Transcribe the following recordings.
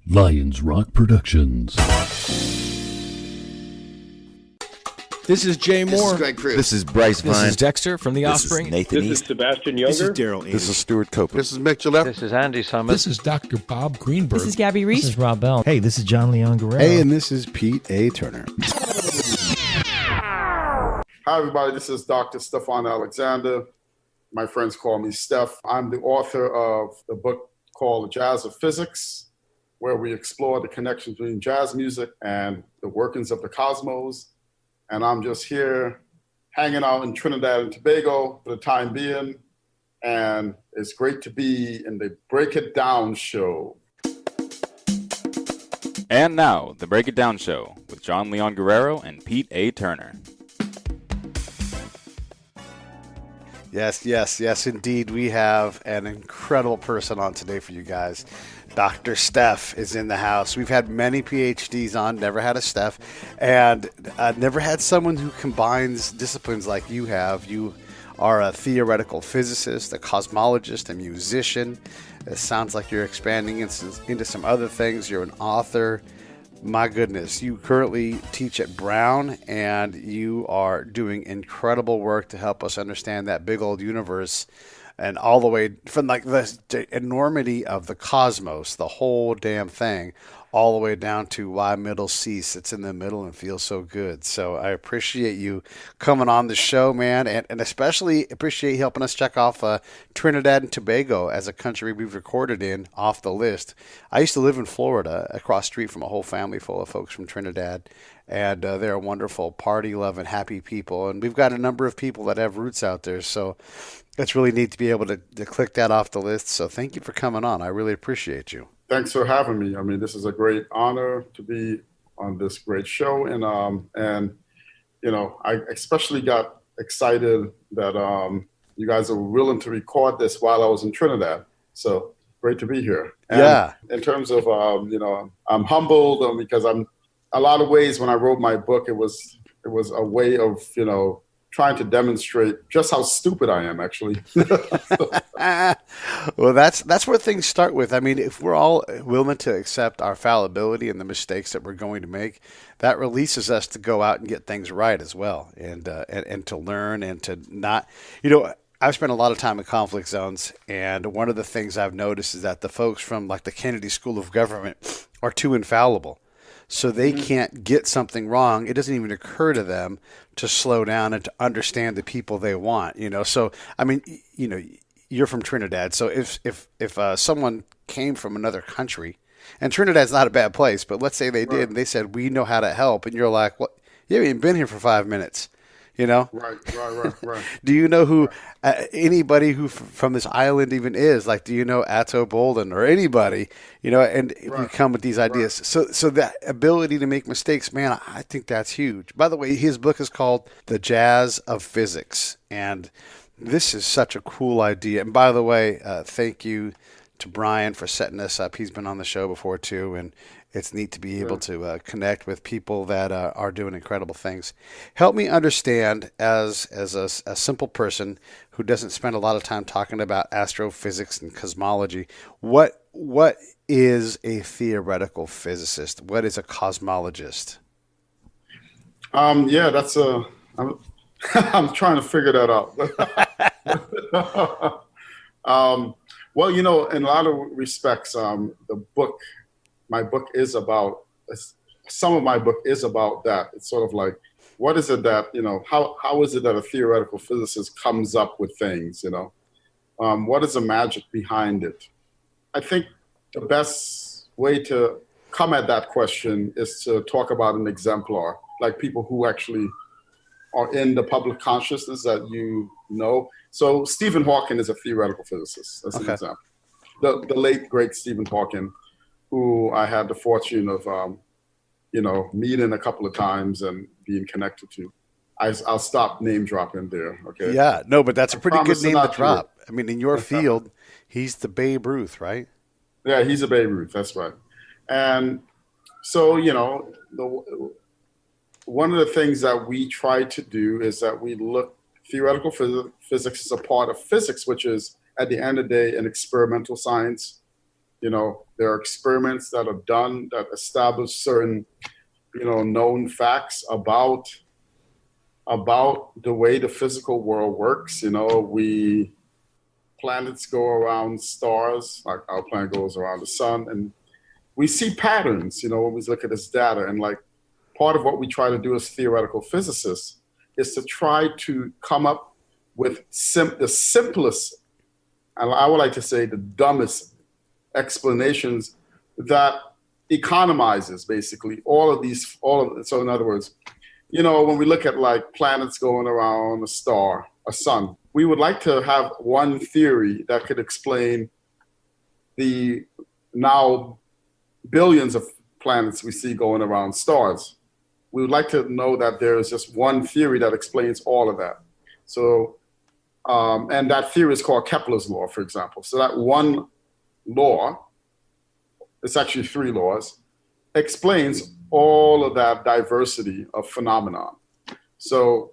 Lions Rock Productions. This is Jay Moore. This is Greg Cruz. This is Bryce Vine. This is Dexter from The Offspring. This is Nathan This East. is Sebastian Younger. This is Daryl Ames. This is Stuart Copeland. This is Mick Gillette. This is Andy Summers. This is Dr. Bob Greenberg. This is Gabby Reese. This is Rob Bell. Hey, this is John Leon Guerrero. Hey, and this is Pete A. Turner. Hi, everybody. This is Dr. Stephon Alexander. My friends call me Steph. I'm the author of the book called Jazz of Physics, where we explore the connections between jazz music and the workings of the cosmos. And I'm just here hanging out in Trinidad and Tobago for the time being. And it's great to be in the Break It Down show. And now, the Break It Down show with John Leon Guerrero and Pete A. Turner. Yes, indeed. We have an incredible person on today for you guys. Dr. Steph is in the house. We've had many PhDs on, never had a Steph, and never had someone who combines disciplines like you have. You are a theoretical physicist, a cosmologist, a musician. It sounds like you're expanding into some other things. You're an author. My goodness, you currently teach at Brown, and you are doing incredible work to help us understand that big old universe, and all the way from like the enormity of the cosmos, the whole damn thing, all the way down to why middle C sits in the middle and feels so good. So I appreciate you coming on the show, man, and especially appreciate you helping us check off Trinidad and Tobago as a country we've recorded in off the list. I used to live in Florida, across the street from a whole family full of folks from Trinidad, and they're wonderful, party-loving, happy people. And we've got a number of people that have roots out there, so it's really neat to be able to click that off the list. So thank you for coming on. I really appreciate you. Thanks for having me. I mean, this is a great honor to be on this great show. And you know, I especially got excited that you guys are willing to record this while I was in Trinidad. So great to be here. And yeah. In terms of, you know, I'm humbled because a lot of ways when I wrote my book, it was a way of, you know, trying to demonstrate just how stupid I am, actually. Well, that's where things start with. I mean, if we're all willing to accept our fallibility and the mistakes that we're going to make, that releases us to go out and get things right as well, and to learn and to not, you know. I've spent a lot of time in conflict zones, and one of the things I've noticed is that the folks from like the Kennedy School of Government are too infallible. So they can't get something wrong. It doesn't even occur to them to slow down and to understand the people they want, you know. So, I mean, you know, you're from Trinidad. So if someone came from another country, and Trinidad's not a bad place, but let's say they did, and they said, we know how to help. And you're like, well, you haven't even been here for 5 minutes. You know, right. Do you know who anybody who from this island even is? Like, do you know Atto Bolden or anybody? You know, and we come with these ideas. So that ability to make mistakes, man, I think that's huge. By the way, his book is called The Jazz of Physics, and this is such a cool idea. And by the way, thank you to Brian for setting us up. He's been on the show before too, and it's neat to be able to connect with people that are doing incredible things. Help me understand, as a simple person who doesn't spend a lot of time talking about astrophysics and cosmology, what is a theoretical physicist? What is a cosmologist? Yeah, that's I'm trying to figure that out. Well, you know, in a lot of respects, my book is about, some of my book is about that. It's sort of like, what is it that, you know, how is it that a theoretical physicist comes up with things, you know? What is the magic behind it? I think the best way to come at that question is to talk about an exemplar, like people who actually are in the public consciousness that you know. So Stephen Hawking is a theoretical physicist. That's an example. The late, great Stephen Hawking, who I had the fortune of, you know, meeting a couple of times and being connected to. I'll stop name dropping there, okay? Yeah, no, but that's a pretty good name to drop. I mean, in your field, he's the Babe Ruth, right? Yeah, he's a Babe Ruth, that's right. And so, you know, one of the things that we try to do is that we look, theoretical physics is a part of physics, which is, at the end of the day, an experimental science. there are experiments that are done that establish certain, known facts about the way the physical world works. Planets go around stars, like our planet goes around the sun, and we see patterns, when we look at this data. And like part of what we try to do as theoretical physicists is to try to come up with the simplest, and I would like to say the dumbest explanations that economizes basically so in other words, when we look at like planets going around a sun, we would like to have one theory that could explain the now billions of planets we see going around stars. We would like to know that there is just one theory that explains all of that. So, and that theory is called Kepler's law, for example. So that one law, it's actually 3 laws, explains all of that diversity of phenomenon. So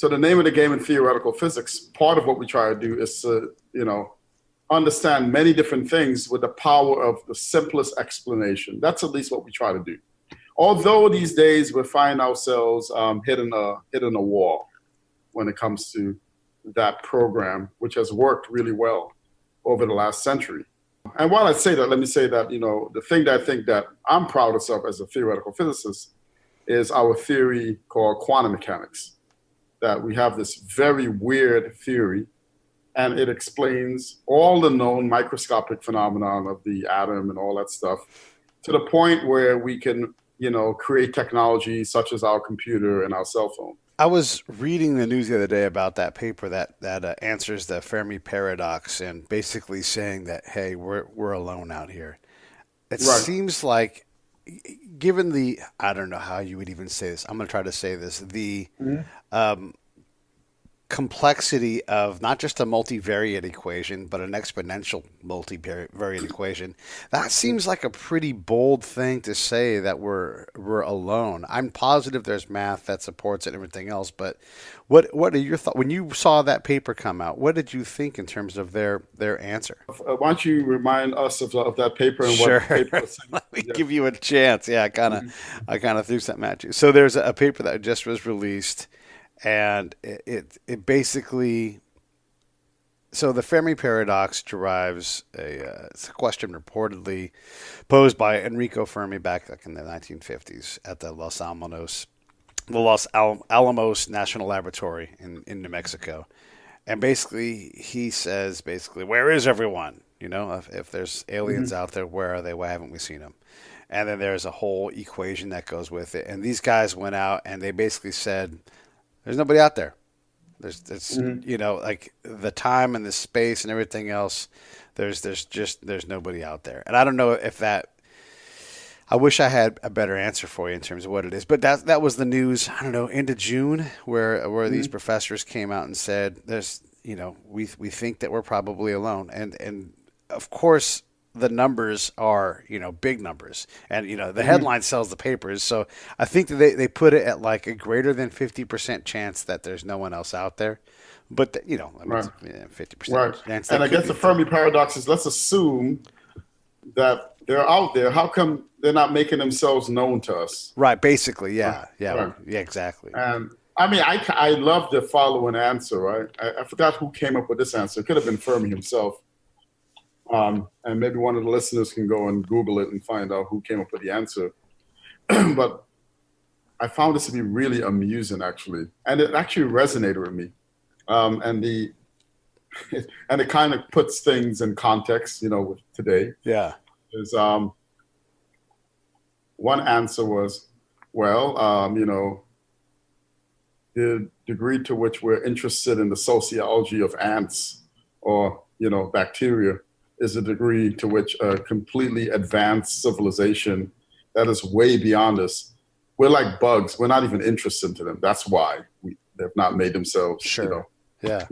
the name of the game in theoretical physics, part of what we try to do is to, understand many different things with the power of the simplest explanation. That's at least what we try to do. Although these days we find ourselves hitting a wall when it comes to that program, which has worked really well over the last century. And while I say that, let me say that, the thing that I think that I'm proudest of as a theoretical physicist is our theory called quantum mechanics. That we have this very weird theory, and it explains all the known microscopic phenomenon of the atom and all that stuff to the point where we can, create technology such as our computer and our cell phone. I was reading the news the other day about that paper that answers the Fermi Paradox and basically saying that, hey, we're alone out here. It seems like, given the, I don't know how you would even say this. I'm going to try to say this. The complexity of not just a multivariate equation, but an exponential multivariate equation. That seems like a pretty bold thing to say that we're alone. I'm positive there's math that supports it and everything else, but what are your thoughts? When you saw that paper come out, what did you think in terms of their answer? Why don't you remind us of that paper and sure. what the paper was saying? Let me give you a chance. Yeah, I kind of threw something at you. So there's a paper that just was released, and it basically, so the Fermi Paradox derives it's a question reportedly posed by Enrico Fermi back in the 1950s at the Los Alamos National Laboratory in New Mexico. And basically, he says, where is everyone? If there's aliens out there, where are they? Why haven't we seen them? And then there's a whole equation that goes with it. And these guys went out and they basically said, there's nobody out there. There's like the time and the space and everything else. There's nobody out there. And I don't know if that. I wish I had a better answer for you in terms of what it is. But that was the news. I don't know, into June, where these professors came out and said, "There's we think that we're probably alone." And of course, the numbers are, big numbers. And, the headline sells the papers. So I think that they put it at like a greater than 50% chance that there's no one else out there. But, 50%. Right. And I guess the Fermi Paradox is, let's assume that they're out there. How come they're not making themselves known to us? Right. Basically. Yeah. Right. Yeah. Right. Yeah, exactly. And I love the following answer, right? I forgot who came up with this answer. It could have been Fermi himself. And maybe one of the listeners can go and Google it and find out who came up with the answer. But I found this to be really amusing, actually. And it actually resonated with me. And it kind of puts things in context, with today. Yeah. Is one answer was, the degree to which we're interested in the sociology of ants or, bacteria is a degree to which a completely advanced civilization that is way beyond us. We're like bugs. We're not even interested in them. That's why they've not made themselves, Sure. Yeah.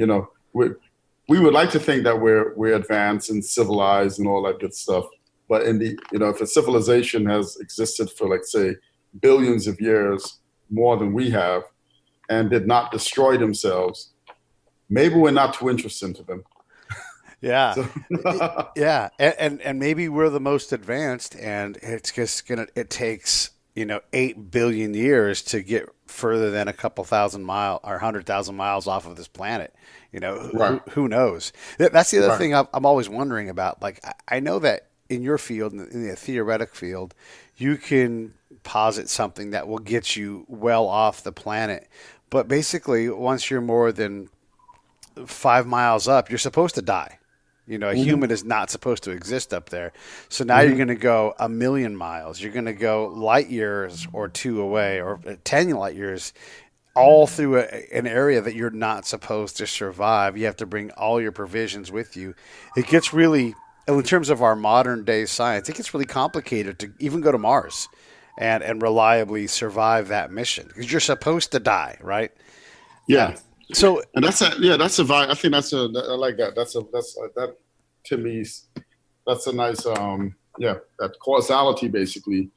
We would like to think that we're advanced and civilized and all that good stuff. But if a civilization has existed for, like, say, billions of years, more than we have, and did not destroy themselves, maybe we're not too interested in them. Yeah. So, Yeah. And maybe we're the most advanced, and it's just it takes, 8 billion years to get further than a couple thousand miles or 100,000 miles off of this planet. Right. Who knows? That's the other Right. thing I'm always wondering about. Like, I know that in your field, in the theoretic field, you can posit something that will get you well off the planet. But basically, once you're more than 5 miles up, you're supposed to die. A human is not supposed to exist up there. So now you're going to go a million miles. You're going to go light years or two away, or 10 light years, all through an area that you're not supposed to survive. You have to bring all your provisions with you. It gets really, in terms of our modern day science, it gets really complicated to even go to Mars and reliably survive that mission, because you're supposed to die, right? Yeah. So, And that's a vibe. I think I like that. That to me, that's a nice, that causality basically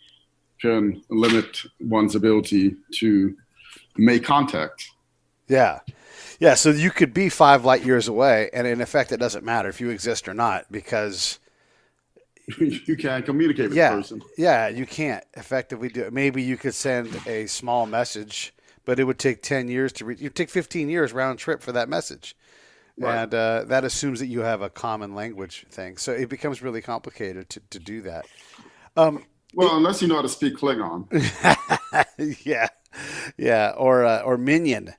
can limit one's ability to make contact. yeah. Yeah, so you could be 5 light years away, and in effect, it doesn't matter if you exist or not, because You can't communicate with the yeah, person. yeah, you can't effectively do it. Maybe you could send a small message, but it would take 10 years to reach. It would take 15 years round trip for that message. Right. And that assumes that you have a common language thing. So it becomes really complicated to do that. Well, unless you know how to speak Klingon. Yeah, or Minion.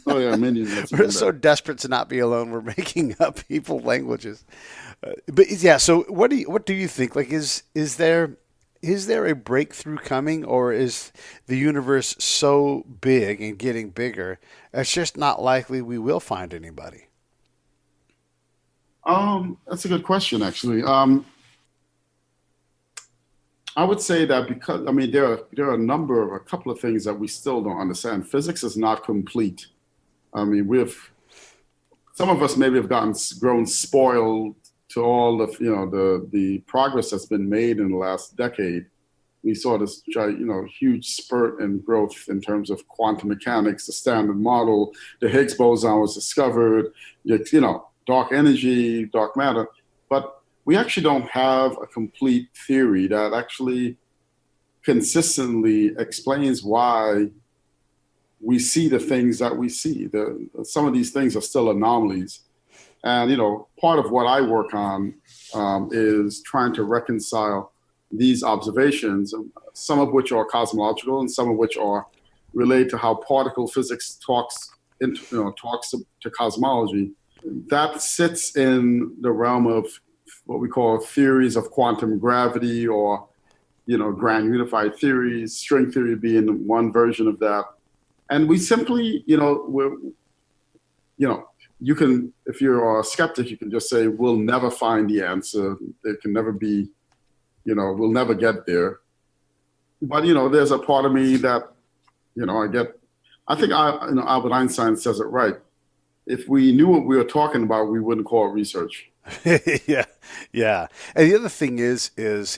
Oh yeah, Minion. We're so desperate to not be alone. We're making up people languages. But yeah, so what do you think? Like, is there a breakthrough coming, or is the universe so big and getting bigger, it's just not likely we will find anybody? That's a good question, actually. I would say that because there are a couple of things that we still don't understand. Physics is not complete. Some of us maybe have grown spoiled to all of the progress that's been made in the last decade. We saw this huge spurt in growth in terms of quantum mechanics, the Standard Model, the Higgs boson was discovered, dark energy, dark matter, but we actually don't have a complete theory that actually consistently explains why we see the things that we see. Some of these things are still anomalies. And, part of what I work on is trying to reconcile these observations, some of which are cosmological and some of which are related to how particle physics talks to cosmology. That sits in the realm of what we call theories of quantum gravity, or, grand unified theories, string theory being one version of that. And we simply, you can, if you're a skeptic, you can just say, we'll never find the answer. It can never be, we'll never get there. But, there's a part of me that, I think Albert Einstein says it right. If we knew what we were talking about, we wouldn't call it research. Yeah. And the other thing is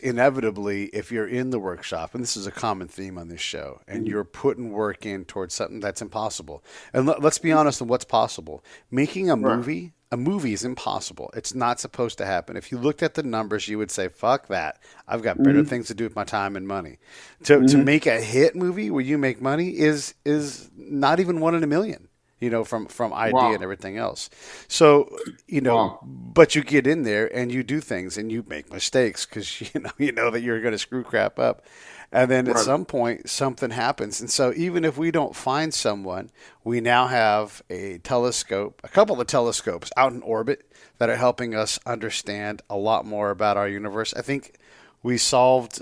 inevitably, if you're in the workshop, and this is a common theme on this show, and you're putting work in towards something that's impossible. And let's be honest on what's possible. Making a movie is impossible. It's not supposed to happen. If you looked at the numbers, you would say, fuck that. I've got better things to do with my time and money. To make a hit movie where you make money is not even 1 in a million. From idea and everything else. So, but you get in there and you do things and you make mistakes because, you know that you're going to screw crap up. And then at some point, something happens. And so even if we don't find someone, we now have a couple of telescopes out in orbit that are helping us understand a lot more about our universe. I think we solved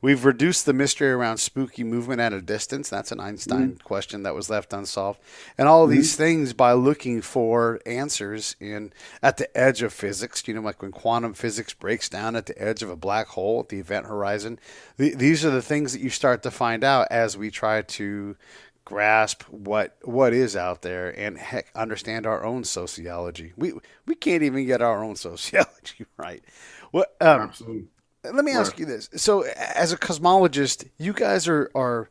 we've reduced the mystery around spooky movement at a distance. That's an Einstein question that was left unsolved. And all of these things by looking for answers at the edge of physics, like when quantum physics breaks down at the edge of a black hole at the event horizon. These are the things that you start to find out as we try to grasp what is out there and understand our own sociology. We can't even get our own sociology right. Absolutely. Let me ask you this. So as a cosmologist, you guys are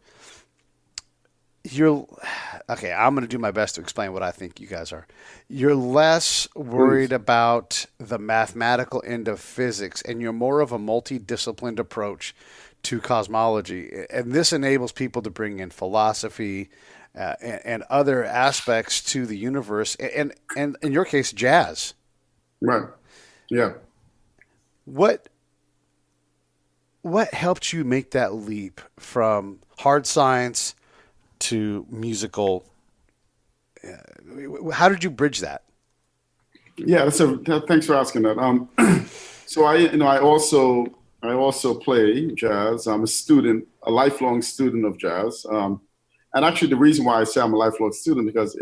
you're okay. I'm going to do my best to explain what I think you guys are. You're less worried about the mathematical end of physics, and you're more of a multidisciplined approach to cosmology. And this enables people to bring in philosophy and other aspects to the universe, and in your case, jazz. Right. Yeah. What helped you make that leap from hard science to musical? How did you bridge that? Yeah, thanks for asking that. So I also play jazz. I'm a lifelong student of jazz. And actually, the reason why I say I'm a lifelong student because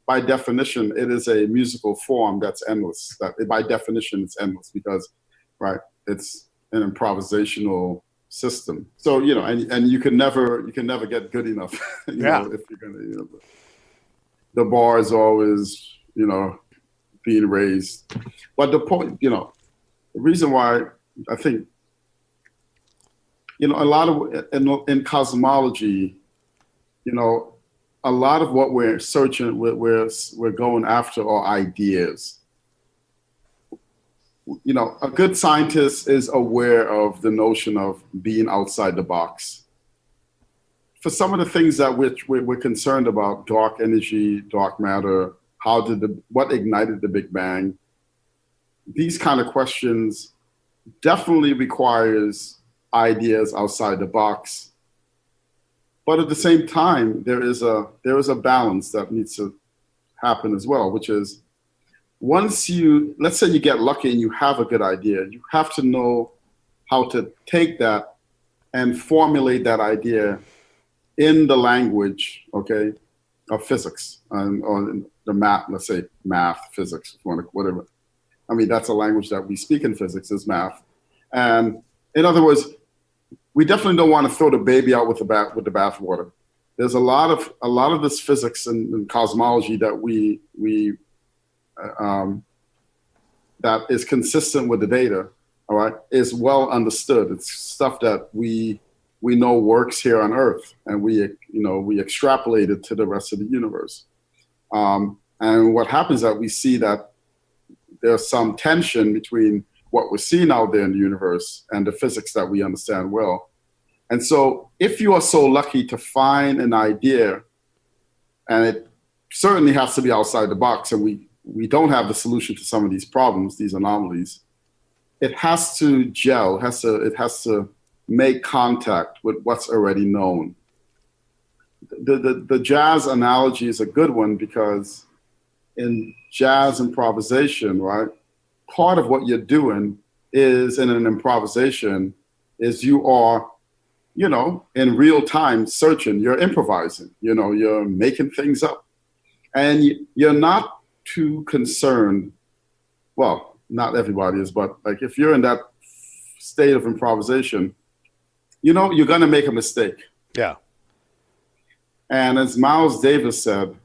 by definition, it is a musical form that's endless. By definition, it's endless because, right, it's an improvisational system. So and you can never get good enough. If you're gonna, the bar is always being raised. But the point, the reason why I think a lot of in cosmology, a lot of what we're searching, we're going after are ideas. A good scientist is aware of the notion of being outside the box. For some of the things that we're concerned about, dark energy, dark matter, what ignited the Big Bang, these kind of questions definitely requires ideas outside the box. But at the same time, there is a balance that needs to happen as well, which is let's say you get lucky and you have a good idea, you have to know how to take that and formulate that idea in the language, okay, of physics or the math, let's say math, physics, whatever. I mean, that's a language that we speak in physics is math. And in other words, we definitely don't want to throw the baby out with the bathwater. There's a lot of this physics and cosmology that that is consistent with the data, all right, is well understood. It's stuff that we know works here on Earth, and we extrapolate it to the rest of the universe. And what happens is that we see that there's some tension between what we're seeing out there in the universe and the physics that we understand well. And so if you are so lucky to find an idea, and it certainly has to be outside the box, and we don't have the solution to some of these problems, these anomalies, it has to gel, it has to make contact with what's already known. The jazz analogy is a good one because in jazz improvisation, right, part of what you're doing is in an improvisation is you are, in real time searching, you're improvising, you're making things up. And you're not too concerned, well, not everybody is, but like if you're in that state of improvisation, you're going to make a mistake. Yeah. And as Miles Davis said,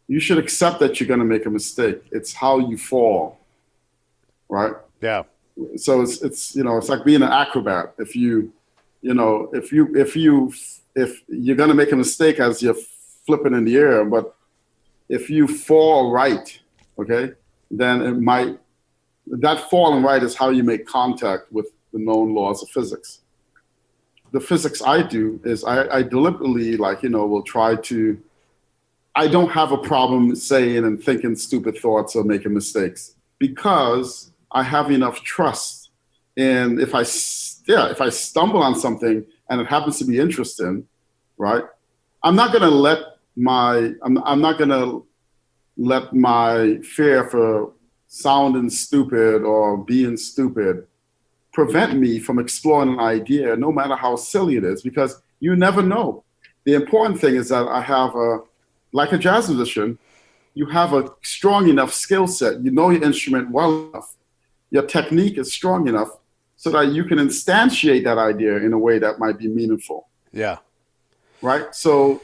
you should accept that you're going to make a mistake. It's how you fall, right? Yeah. So it's like being an acrobat. If you're going to make a mistake as you're flipping in the air, but if you fall right, okay, then that falling right is how you make contact with the known laws of physics. The physics I do is I deliberately will try to, I don't have a problem saying and thinking stupid thoughts or making mistakes because I have enough trust in if I stumble on something and it happens to be interesting, right? I'm not going to let my fear for sounding stupid or being stupid prevent me from exploring an idea, no matter how silly it is, because you never know. The important thing is that I have like a jazz musician, you have a strong enough skill set. You know your instrument well enough. Your technique is strong enough so that you can instantiate that idea in a way that might be meaningful. Yeah. Right? So,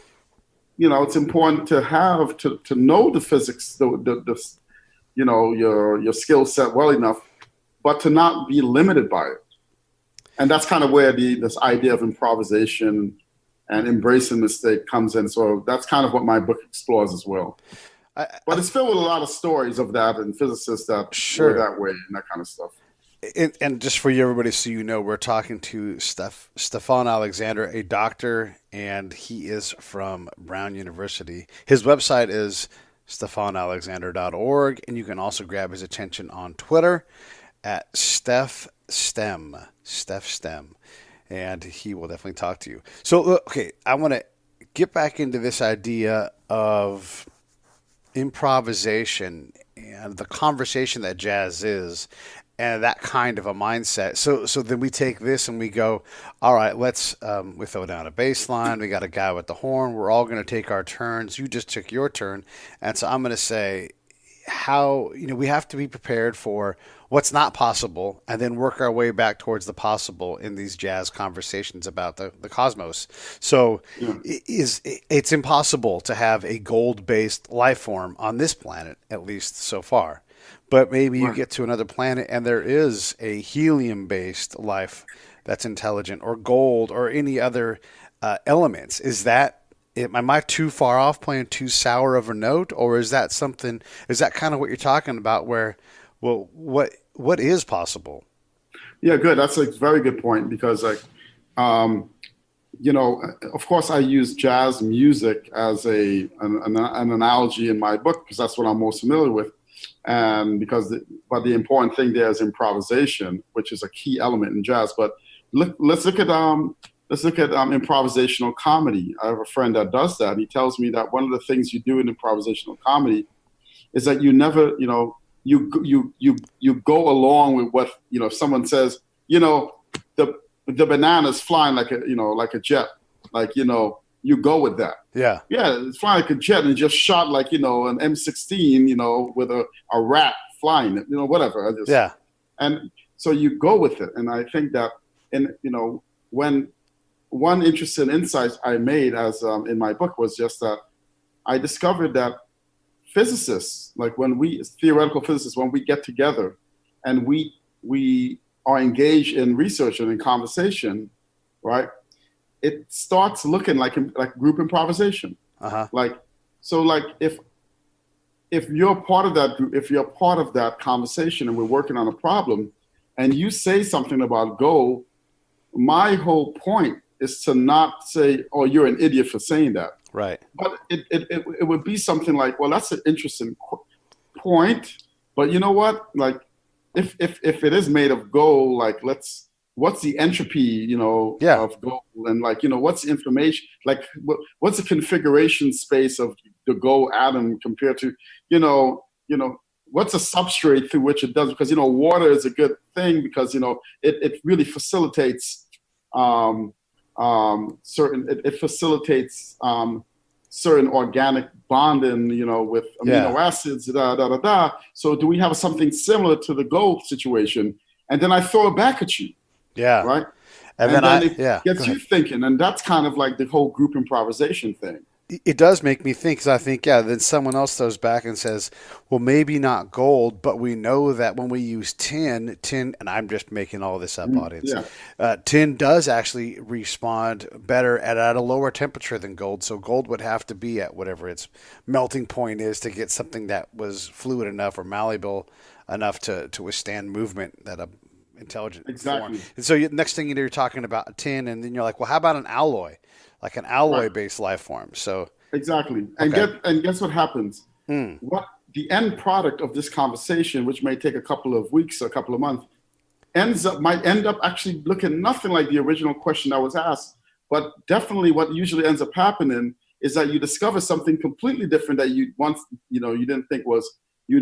it's important to have to know the physics, your skill set well enough, but to not be limited by it. And that's kind of where this idea of improvisation and embracing mistake comes in. So that's kind of what my book explores as well. But it's filled with a lot of stories of that and physicists that were that way and that kind of stuff. And just for you, everybody, so you know, we're talking to Stephon Alexander, a doctor, and he is from Brown University. His website is stephonalexander.org, and you can also grab his attention on Twitter at Steph STEM, and he will definitely talk to you. So, okay, I want to get back into this idea of improvisation and the conversation that jazz is, and that kind of a mindset. So then we take this and we go, all right, let's we throw down a bass line. We got a guy with the horn. We're all going to take our turns. You just took your turn, and so I'm going to say how we have to be prepared for what's not possible, and then work our way back towards the possible in these jazz conversations about the cosmos. So it's impossible to have a gold-based life form on this planet, at least so far. But maybe you get to another planet and there is a helium-based life that's intelligent, or gold, or any other elements. Am I too far off, playing too sour of a note, or is that kind of what you're talking about where, well, what is possible? Yeah, good. That's a very good point, because of course I use jazz music as an analogy in my book, because that's what I'm most familiar with. And but the important thing there is improvisation, which is a key element in jazz. But let's look at improvisational comedy. I have a friend that does that. He tells me that one of the things you do in improvisational comedy is that you never, you go along with what, if someone says, the banana's flying like a jet, you go with that. Yeah, it's flying like a jet and just shot like, an M16, with a rat flying it, whatever. And so you go with it. And I think that, when one interesting insight I made as in my book was just that I discovered that physicists, theoretical physicists, when we get together and we are engaged in research and in conversation, right? It starts looking like group improvisation. If you're part of that group, if you're part of that conversation and we're working on a problem and you say something about go, my whole point is to not say, oh, you're an idiot for saying that. Right. But it would be something like, well, that's an interesting point, but you know what? Like, if it is made of gold, what's the entropy, of gold, and what's the information, what's the configuration space of the gold atom compared to, what's a substrate through which it does? Because water is a good thing because it really facilitates certain organic bonding, with amino acids, So do we have something similar to the gold situation? And then I throw it back at you. Yeah. Right. And then it gets you thinking. And that's kind of like the whole group improvisation thing. It does make me think, because I think, then someone else throws back and says, well, maybe not gold, but we know that when we use tin, and I'm just making all this up, audience, tin does actually respond better at a lower temperature than gold. So gold would have to be at whatever its melting point is to get something that was fluid enough or malleable enough to withstand movement that a intelligent form. And so next thing you know, you're talking about tin, and then you're like, well, how about an alloy? Like an alloy-based life form. So exactly, and guess what happens? What the end product of this conversation, which may take a couple of weeks, a couple of months, might end up actually looking nothing like the original question that was asked. But definitely, what usually ends up happening is that you discover something completely different that you once you didn't think you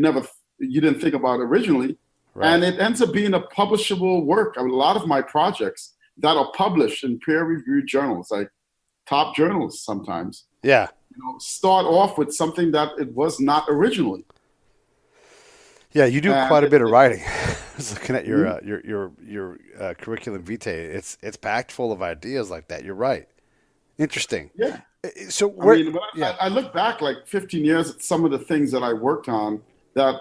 didn't think about originally, and it ends up being a publishable work. A lot of my projects that are published in peer-reviewed journals, like top journals sometimes, start off with something that it was not originally. Yeah, you do quite a bit of writing. I was looking at your curriculum vitae. It's packed full of ideas like that. You're right. Interesting. Yeah. So I look back like 15 years at some of the things that I worked on. That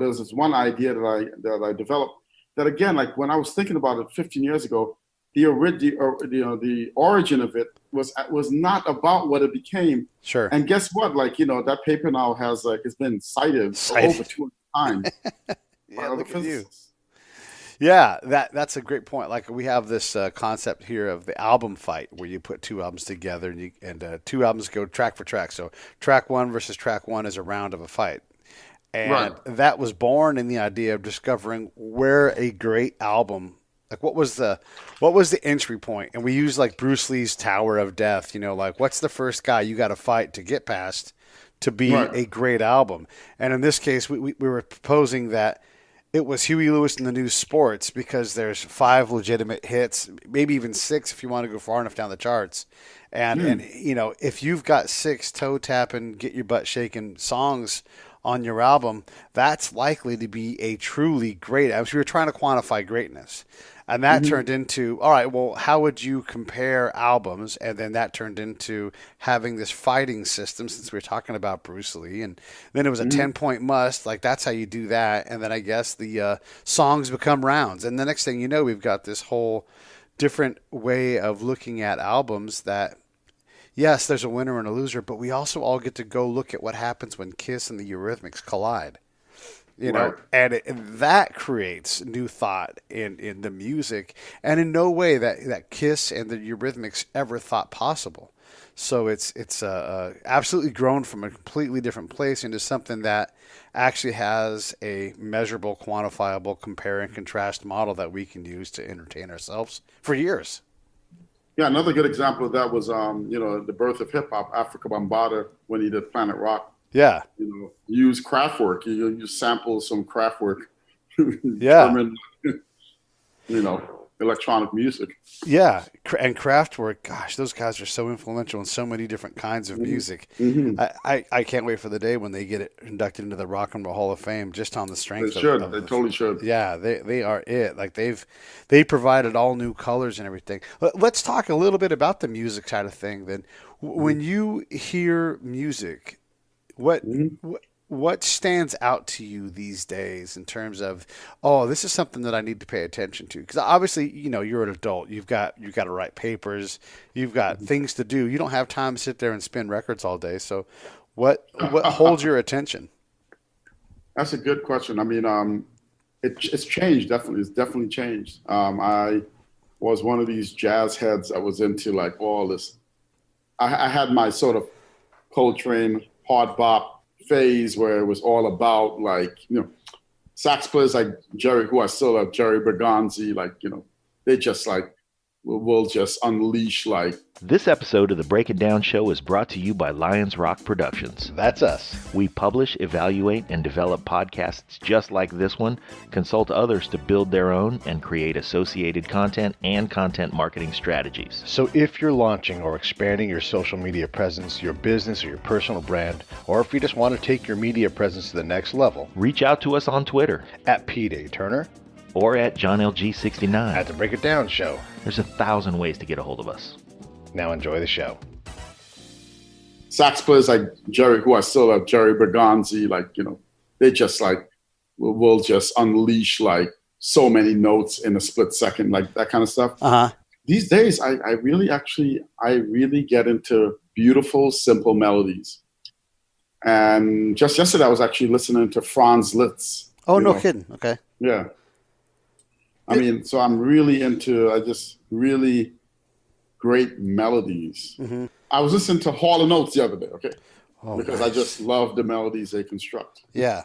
there's this one idea that I developed. That again, like when I was thinking about it 15 years ago, the origin of it was not about what it became. Sure. And guess what? Like, that paper now has it's been cited over 200 times. Yeah, look at you. Yeah, that's a great point. Like, we have this concept here of the album fight, where you put two albums together and two albums go track for track. So track one versus track one is a round of a fight. And that was born in the idea of discovering where a great album, like what was the entry point? And we use like Bruce Lee's Tower of Death, like what's the first guy you got to fight to get past to be a great album. And in this case, we were proposing that it was Huey Lewis and the News Sports, because there's 5 legitimate hits, maybe even 6 if you want to go far enough down the charts. And if you've got 6 toe-tapping, get your butt shaking songs on your album, that's likely to be a truly great album. So we were trying to quantify greatness. And that turned into, all right, well, how would you compare albums? And then that turned into having this fighting system, since we were talking about Bruce Lee. And then it was a 10-point must. Like, that's how you do that. And then I guess the songs become rounds. And the next thing you know, we've got this whole different way of looking at albums that, yes, there's a winner and a loser, but we also all get to go look at what happens when Kiss and the Eurythmics collide. And that creates new thought in the music, and in no way that Kiss and the Eurythmics ever thought possible. So it's absolutely grown from a completely different place into something that actually has a measurable, quantifiable compare and contrast model that we can use to entertain ourselves for years. Yeah, another good example of that was the birth of hip hop. Africa Bambaataa, when he did Planet Rock. Yeah. Use Kraftwerk. You sample some Kraftwerk. Yeah. Electronic music. Yeah. And Kraftwerk, gosh, those guys are so influential in so many different kinds of music. I can't wait for the day when they get it inducted into the Rock and Roll Hall of Fame, just on the strength They totally should. Yeah, they are it. Like, they provided all new colors and everything. Let's talk a little bit about the music side of thing then. When you hear music, what stands out to you these days in terms of, this is something that I need to pay attention to? Because obviously, you're an adult. You've got to write papers. You've got things to do. You don't have time to sit there and spin records all day. So what holds your attention? That's a good question. I mean, it's changed, definitely. It's definitely changed. I was one of these jazz heads. I was into like all this. I had my sort of Coltrane hard bop phase where it was all about sax players like Jerry, who I still love, Jerry Bergonzi, they just will just unleash This episode of the Break It Down Show is brought to you by Lions Rock Productions. That's us. We publish, evaluate, and develop podcasts just like this one, consult others to build their own, and create associated content and content marketing strategies. So if you're launching or expanding your social media presence, your business or your personal brand, or if you just want to take your media presence to the next level, reach out to us on Twitter at Pete A. Turner or at JohnLG69 at the Break It Down Show. There's 1,000 ways to get a hold of us. Now enjoy the show. Sax players like Jerry, who I still love, Jerry Bergonzi, they just will just unleash so many notes in a split second, that kind of stuff. These days, I really get into beautiful, simple melodies. And just yesterday, I was actually listening to Franz Liszt. Oh, no kidding. Okay. Yeah. I mean, so I'm really into really great melodies. I was listening to Hall & Oates the other day, because I just love the melodies they construct. Yeah.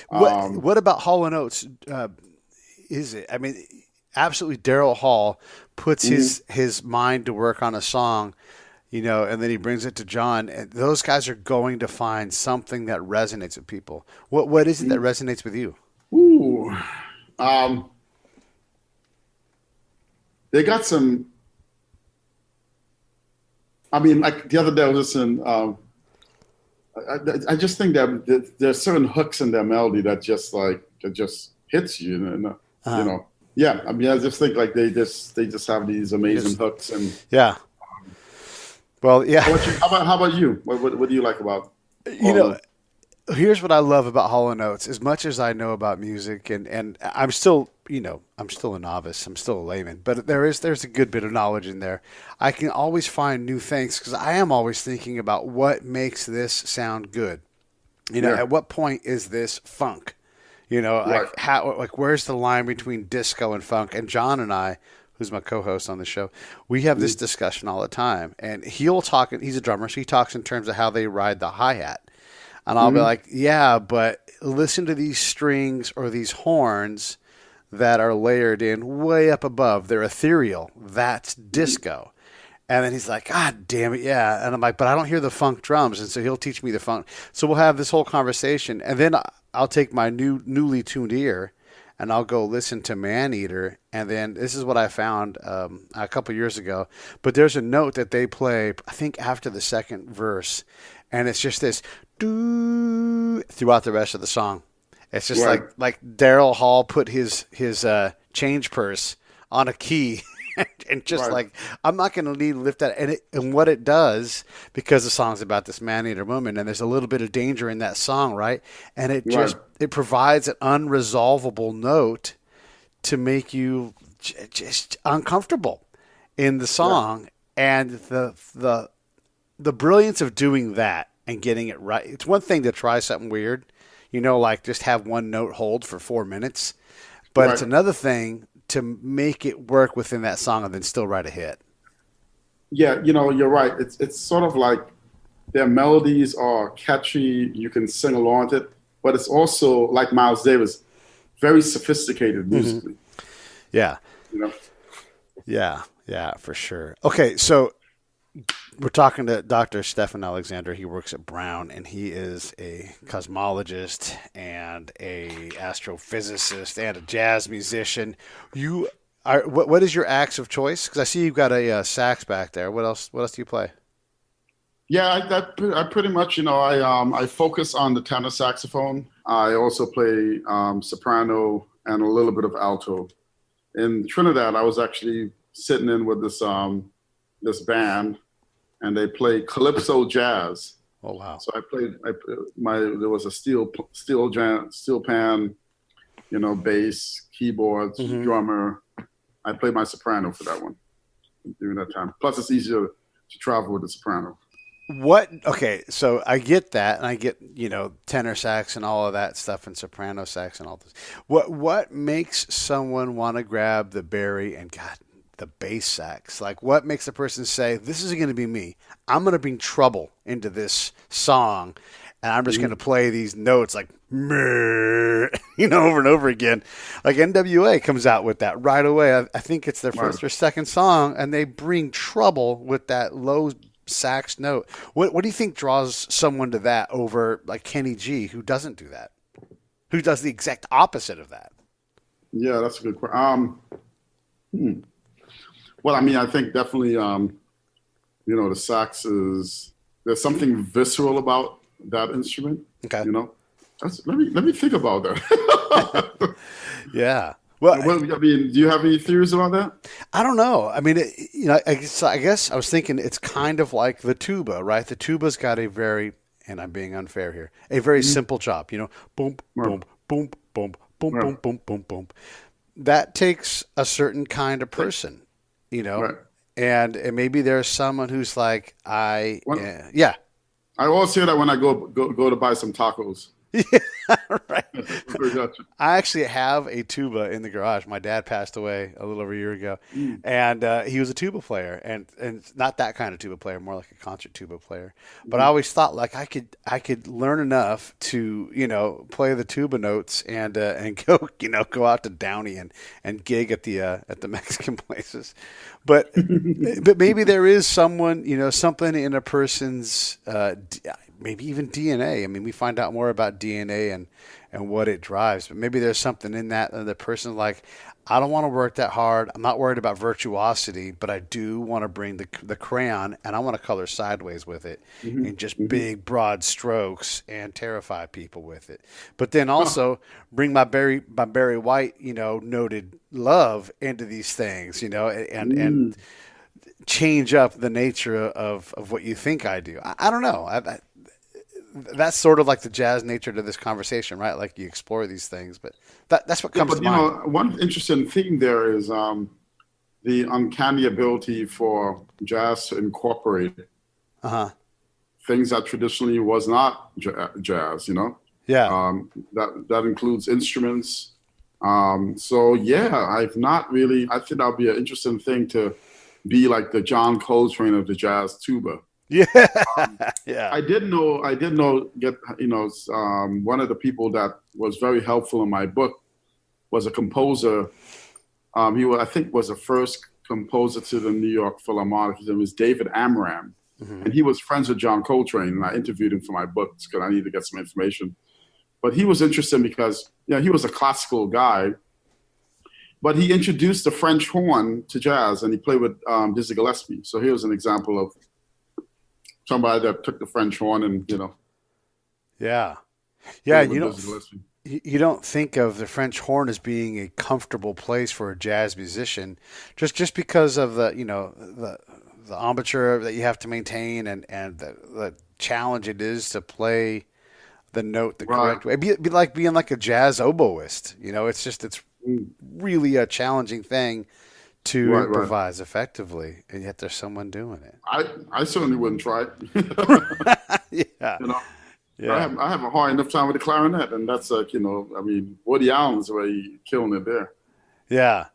What about Hall & Oates? Is it? I mean, absolutely. Daryl Hall puts his mind to work on a song, and then he brings it to John. And those guys are going to find something that resonates with people. What is it that resonates with you? Ooh, they got some. I mean, the other day I was listening. I just think that there's certain hooks in their melody that just hits you. Yeah. I mean, I just think they just have these amazing hooks and. Yeah. Well, yeah. How about you? What do you like about? Here's what I love about Hall & Oates. As much as I know about music, and I'm still, I'm still a novice. I'm still a layman, but there's a good bit of knowledge in there. I can always find new things because I am always thinking about what makes this sound good. At what point is this funk? Like where's the line between disco and funk? And John and I, who's my co-host on the show, we have this discussion all the time. And he'll talk. He's a drummer, so he talks in terms of how they ride the hi-hat. And I'll be like, yeah, but listen to these strings or these horns that are layered in way up above. They're ethereal. That's disco. And then he's like, God damn it, yeah. And I'm like, but I don't hear the funk drums. And so he'll teach me the funk. So we'll have this whole conversation. And then I'll take my newly tuned ear and I'll go listen to Maneater. And then this is what I found a couple years ago. But there's a note that they play, I think, after the second verse. And it's just this doo throughout the rest of the song. It's just like Daryl Hall put his change purse on a key and just like, I'm not going to need to lift that. And what it does, because the song's about this man-eater woman, and there's a little bit of danger in that song, right? And it provides an unresolvable note to make you just uncomfortable in the song. And the brilliance of doing that and getting it right. It's one thing to try something weird, like just have one note hold for 4 minutes. But it's another thing to make it work within that song and then still write a hit. Yeah, you're right. It's sort of like their melodies are catchy. You can sing along with it. But it's also, like Miles Davis, very sophisticated musically. Yeah. Yeah, for sure. Okay, so we're talking to Dr. Stephon Alexander. He works at Brown, and he is a cosmologist and a astrophysicist and a jazz musician. You are what is your axe of choice? Because I see you've got a sax back there. What else do you play? Yeah, I pretty much, I focus on the tenor saxophone. I also play soprano and a little bit of alto. In Trinidad, I was actually sitting in with this band, and they play calypso jazz. Oh wow! So there was a steel pan, bass, keyboards, drummer. I played my soprano for that one during that time. Plus, it's easier to travel with the soprano. Okay, so I get that, and I get, tenor sax and all of that stuff, and soprano sax and all this. What makes someone want to grab the Barry and the bass sax? Like, what makes a person say, this is going to be me. I'm going to bring treble into this song, and I'm just going to play these notes like, over and over again. Like NWA comes out with that right away. I think it's their first or second song, and they bring treble with that low sax note. What do you think draws someone to that over like Kenny G, who doesn't do that? Who does the exact opposite of that? Yeah, that's a good question. Well, I think definitely, the sax there's something visceral about that instrument. Okay. Let me think about that. Yeah. Well, do you have any theories about that? I don't know. I guess I was thinking it's kind of like the tuba, right? The tuba's got a very, and I'm being unfair here, a very simple job. Boom, boom, boom, boom, boom, boom, boom, boom, boom. That takes a certain kind of person. And maybe there's someone who's like, I always hear that when I go to buy some tacos. Yeah, right. I actually have a tuba in the garage. My dad passed away a little over a year ago, and he was a tuba player, and not that kind of tuba player, more like a concert tuba player. But I always thought like I could learn enough to play the tuba notes and go out to Downey and gig at the Mexican places. But maybe there is someone, something in a person's maybe even DNA. I mean, we find out more about DNA and what it drives. But maybe there's something in that the person's like, I don't want to work that hard. I'm not worried about virtuosity, but I do want to bring the crayon and I want to color sideways with it in just big, broad strokes and terrify people with it. But then also bring my Barry White, noted love into these things, and change up the nature of what you think I do. I don't know. that's sort of like the jazz nature to this conversation, right? Like you explore these things, but that's what comes to mind. One interesting theme there is the uncanny ability for jazz to incorporate things that traditionally was not jazz, Yeah. That includes instruments. So yeah, I've not really. I think that'll be an interesting thing to be like the John Coltrane of the jazz tuba. Yeah. Yeah. I did know. One of the people that was very helpful in my book was a composer. I think was the first composer to the New York Philharmonic. His name was David Amram, and he was friends with John Coltrane. And I interviewed him for my book because I needed to get some information. But he was interesting because he was a classical guy, but he introduced the French horn to jazz, and he played with Dizzy Gillespie. So here's an example of somebody that took the French horn and Yeah. You don't think of the French horn as being a comfortable place for a jazz musician, just because of the embouchure that you have to maintain and the challenge it is to play the note the correct way. It'd be like being like a jazz oboist. It's really a challenging thing to improvise effectively, and yet there's someone doing it. I certainly wouldn't try it. Yeah. Yeah. I have a hard enough time with the clarinet, and that's Woody Allen's way killing it there. Yeah.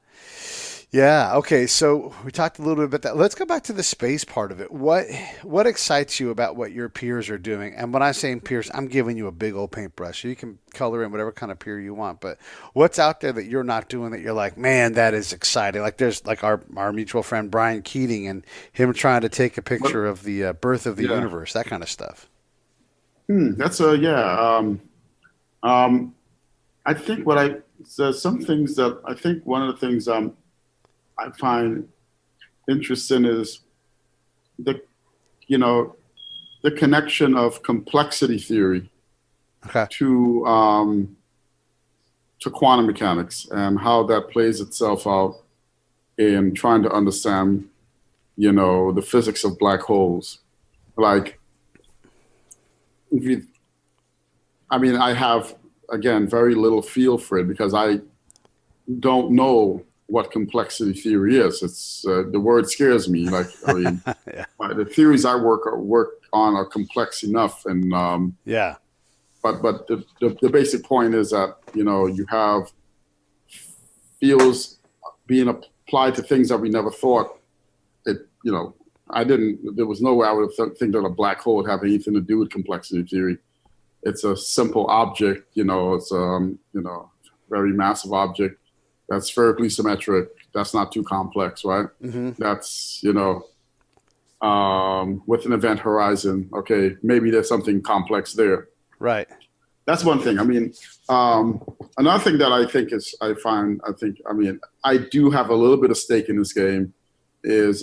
Yeah. Okay. So we talked a little bit about that. Let's go back to the space part of it. What excites you about what your peers are doing? And when I say peers, I'm giving you a big old paintbrush. You can color in whatever kind of peer you want. But what's out there that you're not doing that you're like, man, that is exciting? Like there's like our mutual friend Brian Keating and him trying to take a picture of the birth of the universe, that kind of stuff. That's I think some things that I think one of the things I find interesting is the connection of complexity theory to quantum mechanics and how that plays itself out in trying to understand, the physics of black holes. Like, I have, again, very little feel for it because I don't know what complexity theory is. It's the word scares me. Like, the theories I work on are complex enough, and But the basic point is that you have fields being applied to things that we never thought. There was no way I would have think that a black hole would have anything to do with complexity theory. It's a simple object, it's very massive object that's spherically symmetric. That's not too complex, right? Mm-hmm. That's, with an event horizon. Okay, maybe there's something complex there. Right. That's one thing. Another thing that I do have a little bit of stake in this game is,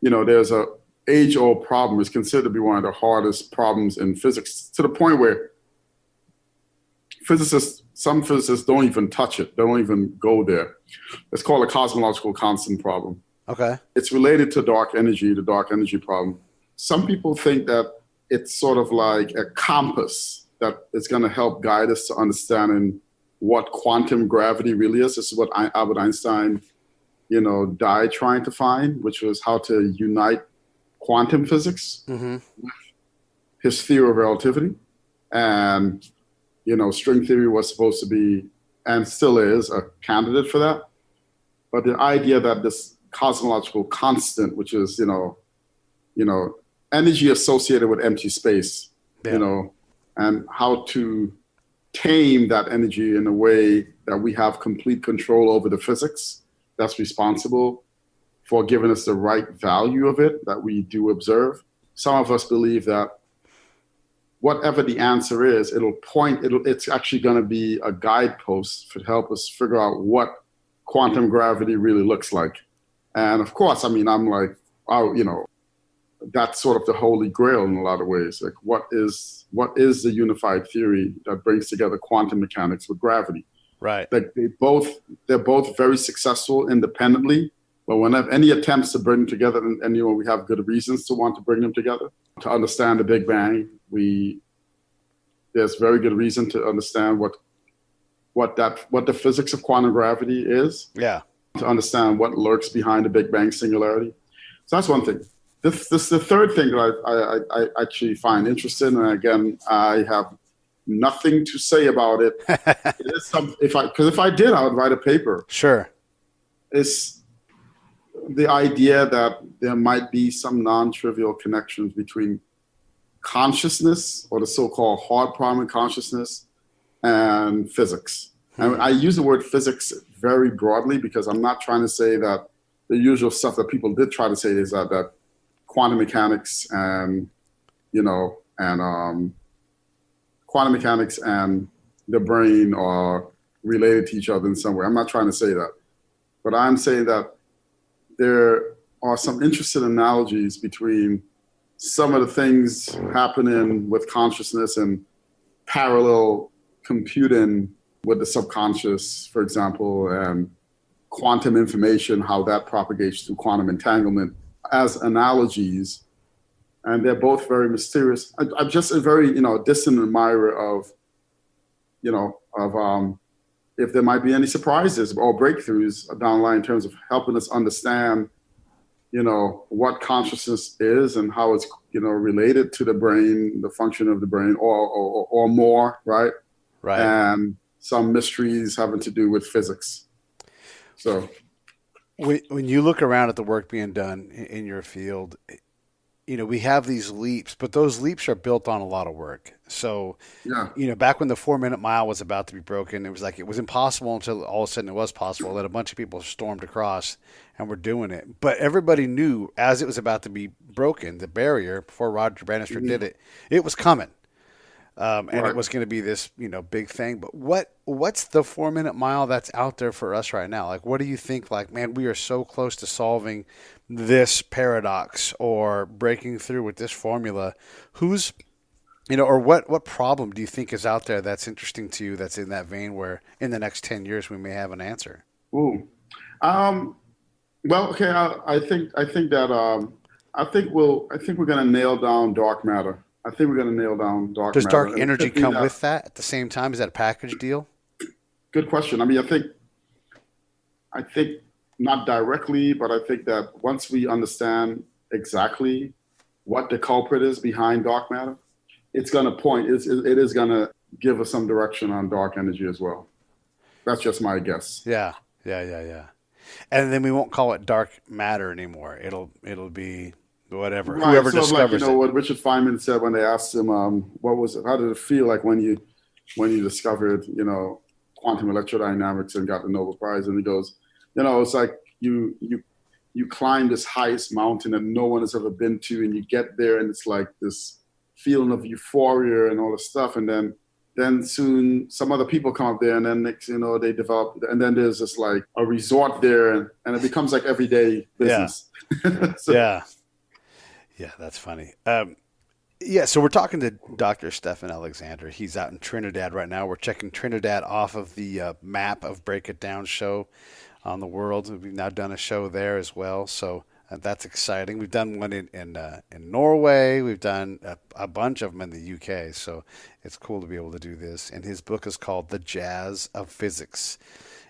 there's a age-old problem. It's considered to be one of the hardest problems in physics, to the point where some physicists don't even touch it. They don't even go there. It's called a cosmological constant problem. Okay. It's related to dark energy, the dark energy problem. Some people think that it's sort of like a compass that is going to help guide us to understanding what quantum gravity really is. This is what Albert Einstein, died trying to find, which was how to unite quantum physics with his theory of relativity. And, string theory was supposed to be, and still is, a candidate for that. But the idea that this cosmological constant, which is, energy associated with empty space, and how to tame that energy in a way that we have complete control over the physics that's responsible for giving us the right value of it that we do observe. Some of us believe that whatever the answer is, it's actually going to be a guidepost to help us figure out what quantum gravity really looks like. And of course, I'm like, that's sort of the holy grail in a lot of ways. Like, what is the unified theory that brings together quantum mechanics with gravity? Right. Like they're both very successful independently, but whenever any attempts to bring them together, and we have good reasons to want to bring them together, to understand the Big Bang. There's very good reason to understand what the physics of quantum gravity is. Yeah. To understand what lurks behind the Big Bang singularity. So that's one thing. This the third thing that I actually find interesting, and again, I have nothing to say about it. It is because if I did, I would write a paper. Sure. It's the idea that there might be some non-trivial connections between consciousness, or the so-called hard primary consciousness, and physics. And I use the word physics very broadly because I'm not trying to say that the usual stuff that people did try to say is that quantum mechanics and quantum mechanics and the brain are related to each other in some way. I'm not trying to say that, but I'm saying that there are some interesting analogies between some of the things happening with consciousness and parallel computing with the subconscious, for example, and quantum information, how that propagates through quantum entanglement as analogies. And they're both very mysterious. I'm just a very, distant admirer of if there might be any surprises or breakthroughs down the line in terms of helping us understand, what consciousness is and how it's, related to the brain, the function of the brain, or more, right? Right. And some mysteries having to do with physics. So when you look around at the work being done in your field, we have these leaps, but those leaps are built on a lot of work. So, yeah. Back when the 4-minute mile was about to be broken, it was like it was impossible until all of a sudden it was possible. That a bunch of people stormed across and were doing it. But everybody knew as it was about to be broken, the barrier, before Roger Bannister did it, it was coming. And right. It was going to be this, big thing. But what's the 4-minute mile that's out there for us right now? Like, what do you think? Like, man, we are so close to solving this paradox or breaking through with this formula. Who's, or what problem do you think is out there that's interesting to you? That's in that vein where in the next 10 years we may have an answer. Ooh, well, okay. I think that I think we're going to nail down dark matter. I think we're going to nail down dark matter. Does dark energy come with that at the same time? Is that a package deal? Good question. I mean, I think not directly, but I think that once we understand exactly what the culprit is behind dark matter, it's going to point. It is going to give us some direction on dark energy as well. That's just my guess. Yeah. And then we won't call it dark matter anymore. It'll be whatever. Right. Whoever so discovers like, it. What Richard Feynman said when they asked him, what was it? How did it feel like when you discovered, quantum electrodynamics and got the Nobel Prize? And he goes, it's like you climb this highest mountain that no one has ever been to, and you get there, and it's like this feeling of euphoria and all this stuff, and then soon some other people come up there, and then next, they develop, and then there's this like a resort there, and it becomes like everyday business. Yeah. Yeah, that's funny. So we're talking to Dr. Stephon Alexander. He's out in Trinidad right now. We're checking Trinidad off of the map of Break It Down show on the world. We've now done a show there as well, so that's exciting. We've done one in Norway. We've done a bunch of them in the UK, so it's cool to be able to do this. And his book is called The Jazz of Physics.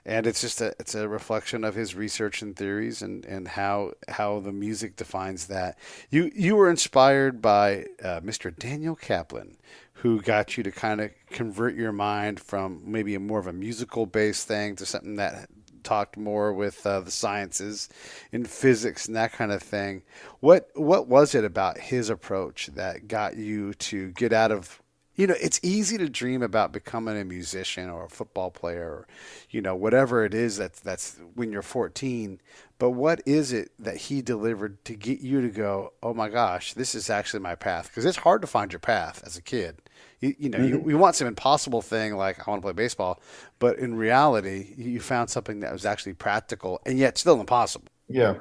And it's just it's a reflection of his research and theories and how the music defines that. You were inspired by Mr. Daniel Kaplan, who got you to kind of convert your mind from maybe a more of a musical based thing to something that talked more with the sciences and physics and that kind of thing. What was it about his approach that got you to get out of, it's easy to dream about becoming a musician or a football player or, whatever it is that's when you're 14. But what is it that he delivered to get you to go, oh my gosh, this is actually my path? Because it's hard to find your path as a kid. You want some impossible thing like I want to play baseball, but in reality, you found something that was actually practical and yet still impossible. Yeah.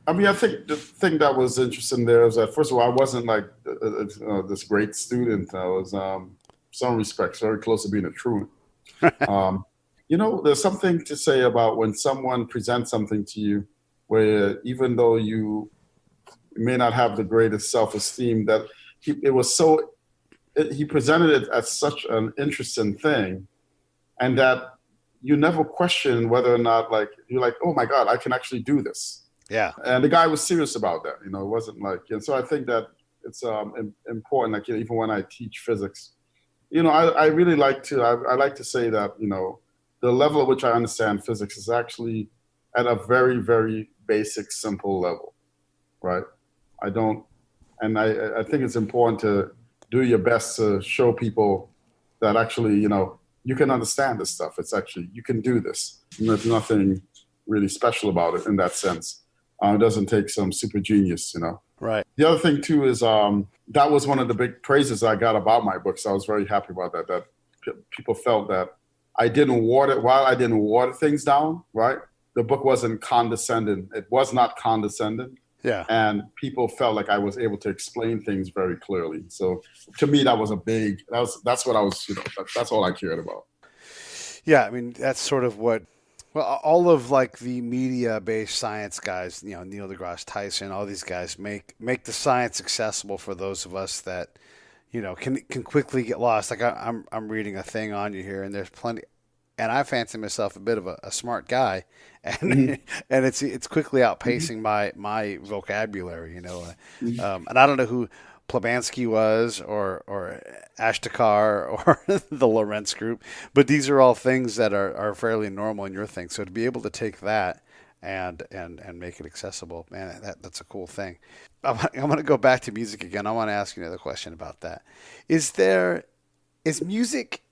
I mean, I think the thing that was interesting there is that, first of all, I wasn't like this great student. I was, in some respects, very close to being a truant. There's something to say about when someone presents something to you where even though you may not have the greatest self-esteem, that he presented it as such an interesting thing, and that you never question whether or not, like, you're like, oh my God, I can actually do this. Yeah. And the guy was serious about that. It wasn't like, and so I think that it's important. Like, even when I teach physics, I really like to, I like to say that, the level at which I understand physics is actually at a very, very basic, simple level, right? I think it's important to do your best to show people that actually, you can understand this stuff. It's actually, you can do this. And there's nothing really special about it in that sense. It doesn't take some super genius, Right. The other thing too is that was one of the big praises I got about my book. So I was very happy about that people felt that while I didn't water things down, right? The book wasn't condescending. It was not condescending. Yeah. And people felt like I was able to explain things very clearly. So to me, that was that's what I was, that's all I cared about. Yeah. I mean, that's sort of what, well, all of like the media-based science guys, Neil deGrasse Tyson, all these guys make the science accessible for those of us that, can quickly get lost. Like I'm reading a thing on you here, and there's plenty, and I fancy myself a bit of a smart guy, and and it's quickly outpacing my vocabulary, and I don't know who Plabansky was or Ashtekar or the Lorentz group, but these are all things that are fairly normal in your thing. So to be able to take that and make it accessible, man, that's a cool thing. I'm going to go back to music again. I want to ask you another question about that. Is music,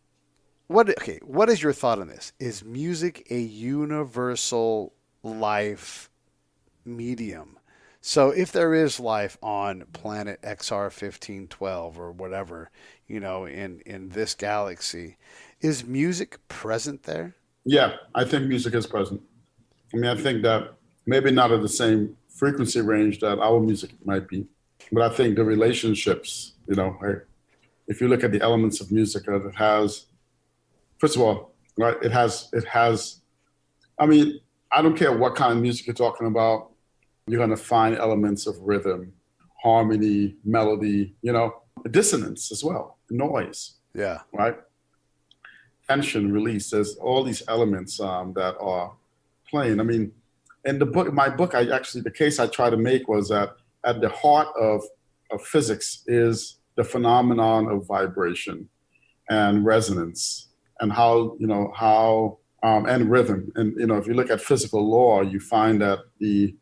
what is your thought on this? Is music a universal life medium? So if there is life on planet XR 1512 or whatever, in this galaxy, is music present there? Yeah, I think music is present. I mean, I think that maybe not at the same frequency range that our music might be, but I think the relationships, if you look at the elements of music that it has, first of all, right, it has, I mean, I don't care what kind of music you're talking about, you're going to find elements of rhythm, harmony, melody, dissonance as well, noise. Yeah. Right? Tension, release. There's all these elements that are playing. I mean, in my book, the case I try to make was that at the heart of physics is the phenomenon of vibration and resonance, and and rhythm. And, if you look at physical law, you find that the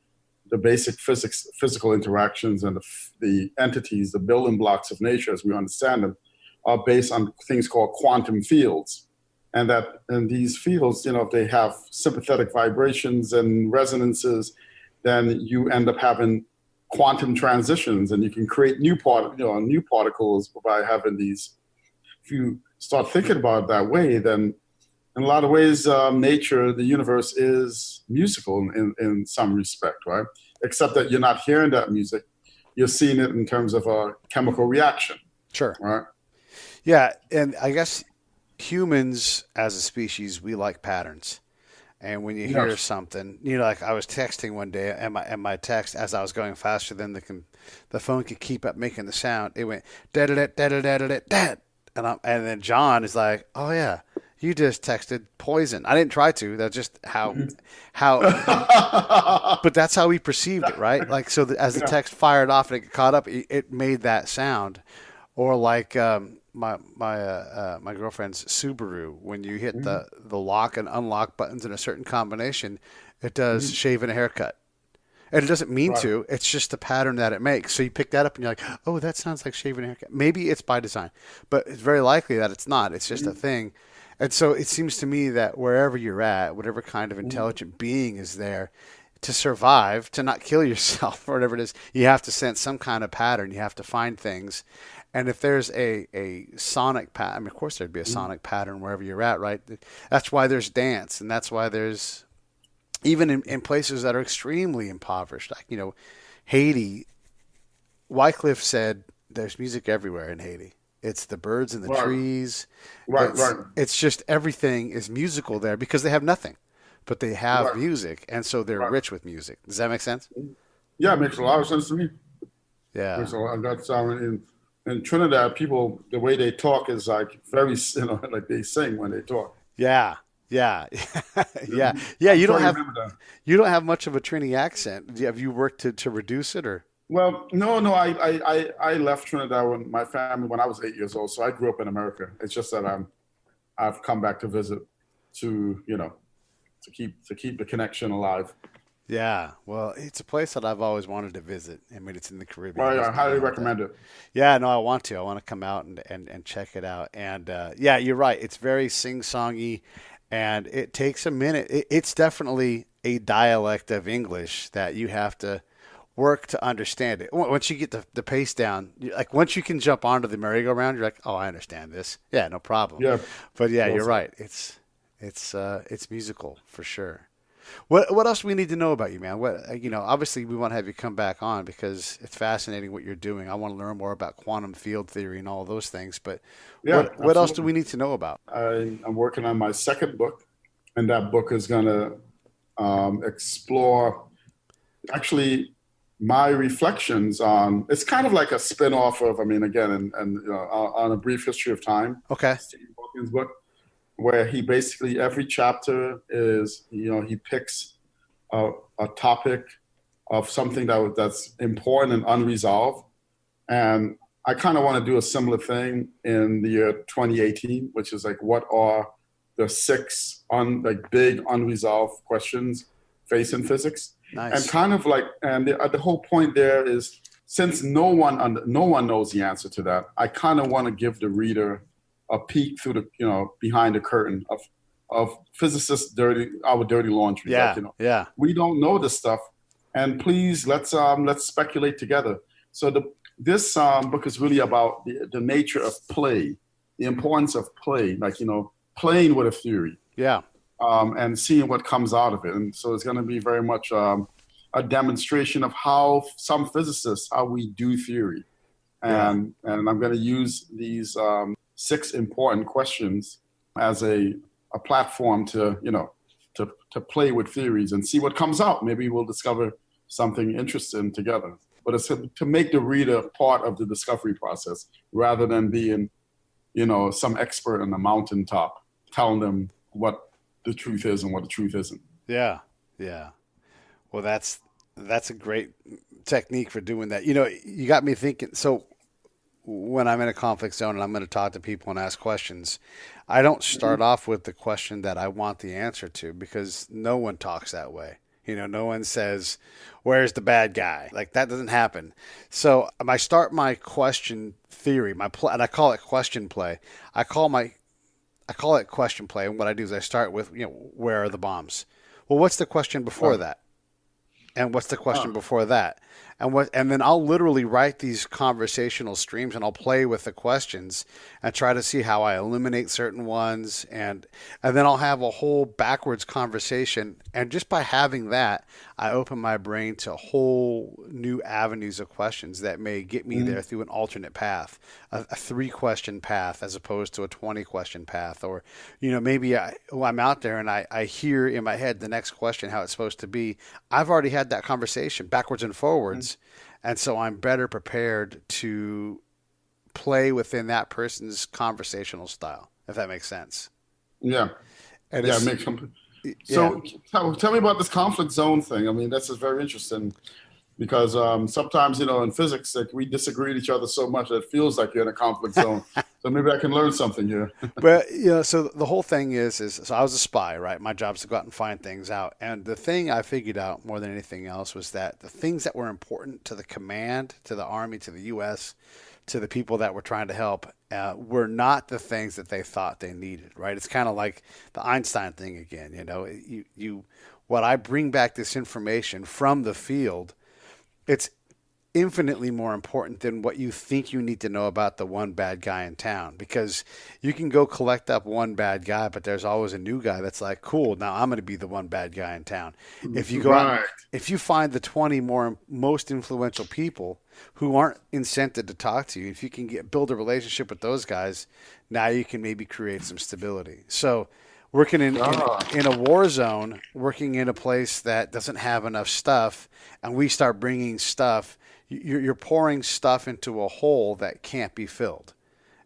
basic physical interactions and the entities, the building blocks of nature as we understand them, are based on things called quantum fields. And these fields, if they have sympathetic vibrations and resonances, then you end up having quantum transitions, and you can create new particles by having these. If you start thinking about it that way, then in a lot of ways, nature, the universe is musical in some respect, right? Except that you're not hearing that music. You're seeing it in terms of a chemical reaction. Sure. Right? Yeah, and I guess humans as a species, we like patterns. And when you hear something, like I was texting one day, and my text, as I was going faster than the phone could keep up making the sound, it went da-da-da-da-da-da-da-da. And then John is like, oh yeah, you just texted poison. I didn't try to. That's just how, but that's how we perceived it, right? Like, so as the text fired off and it got caught up, it made that sound. Or like my girlfriend's Subaru, when you hit the lock and unlock buttons in a certain combination, it does shave and a haircut. And it doesn't mean to. It's just the pattern that it makes. So you pick that up and you're like, oh, that sounds like shaving a haircut. Maybe it's by design, but it's very likely that it's not. It's just a thing. And so it seems to me that wherever you're at, whatever kind of intelligent being is there, to survive, to not kill yourself or whatever it is, you have to sense some kind of pattern. You have to find things. And if there's a sonic pattern, I mean, of course there'd be a sonic pattern wherever you're at, right? That's why there's dance, and that's why there's, even in places that are extremely impoverished, like, Haiti, Wycliffe said there's music everywhere in Haiti. It's the birds and the trees. It's just everything is musical there because they have nothing, but they have music, and so they're rich with music. Does that make sense? Yeah, it makes a lot of sense to me. Yeah. That's in Trinidad, people, the way they talk is like very, like they sing when they talk. Yeah. Yeah. Yeah. You don't have much of a Trini accent. Have you worked to reduce it or? Well, no. I left Trinidad when I was 8 years old. So I grew up in America. It's just that I've come back to visit to keep the connection alive. Yeah, well, it's a place that I've always wanted to visit. I mean, it's in the Caribbean. Well, I highly recommend it. Yeah, no, I want to. I want to come out and check it out. And yeah, you're right. It's very sing-songy, and it takes a minute. It's definitely a dialect of English that you have to work to understand it. Once you get the pace down, like once you can jump onto the merry-go-round, you're like, oh, I understand this. Yeah, no problem. Yeah, but yeah, you're right. It's musical for sure. What else do we need to know about you, man? Obviously we want to have you come back on because it's fascinating what you're doing. I want to learn more about quantum field theory and all of those things. But yeah, what else do we need to know about? I'm working on my second book, and that book is going to explore actually my reflections on. It's kind of like a spin-off of, on A Brief History of Time. Okay. Stephen Hawking's book, where he basically, every chapter is, he picks a topic of something that's important and unresolved. And I kind of want to do a similar thing in the year 2018, which is like, what are the 6 big unresolved questions facing physics? Nice. And kind of like, and the whole point there is, since no one knows the answer to that, I kind of want to give the reader a peek through the, behind the curtain of physicists' dirty laundry. Yeah, yeah. We don't know this stuff, and please let's speculate together. So this book is really about the nature of play, the importance of play, playing with a theory. Yeah. And seeing what comes out of it. And so it's going to be very much a demonstration of how some physicists, how we do theory. And I'm going to use these 6 important questions as a platform to play with theories and see what comes out. Maybe we'll discover something interesting together. But it's to make the reader part of the discovery process rather than being, some expert on the mountaintop telling them what the truth is and what the truth isn't. Yeah. Well, that's a great technique for doing that. You got me thinking. So when I'm in a conflict zone and I'm going to talk to people and ask questions, I don't start off with the question that I want the answer to, because no one talks that way. No one says, where's the bad guy? Like, that doesn't happen. So I start my question theory, and I call it question play. I call it question play, and what I do is I start with, where are the bombs? Well, what's the question before that? And what's the question before that? And then I'll literally write these conversational streams, and I'll play with the questions and try to see how I eliminate certain ones, and then I'll have a whole backwards conversation. And just by having that, I open my brain to whole new avenues of questions that may get me there through an alternate path, a 3-question path as opposed to a 20-question path. Or, maybe I'm out there and I hear in my head the next question, how it's supposed to be. I've already had that conversation backwards and forwards. And so I'm better prepared to play within that person's conversational style, if that makes sense. Yeah. It makes complete. So tell me about this conflict zone thing. I mean, this is very interesting because sometimes, in physics, like, we disagree with each other so much that it feels like you're in a conflict zone. So maybe I can learn something here. But, so the whole thing is so I was a spy, right? My job is to go out and find things out. And the thing I figured out more than anything else was that the things that were important to the command, to the Army, to the U.S., to the people that were trying to help, were not the things that they thought they needed, right? It's kind of like the Einstein thing again. What I bring back this information from the field, it's infinitely more important than what you think you need to know about the one bad guy in town, because you can go collect up one bad guy, but there's always a new guy that's like, cool, now I'm going to be the one bad guy in town. If you go out, if you find the 20 most influential people who aren't incented to talk to you, if you can build a relationship with those guys, now you can maybe create some stability. So working in a war zone, working in a place that doesn't have enough stuff, and we start bringing stuff. You're pouring stuff into a hole that can't be filled,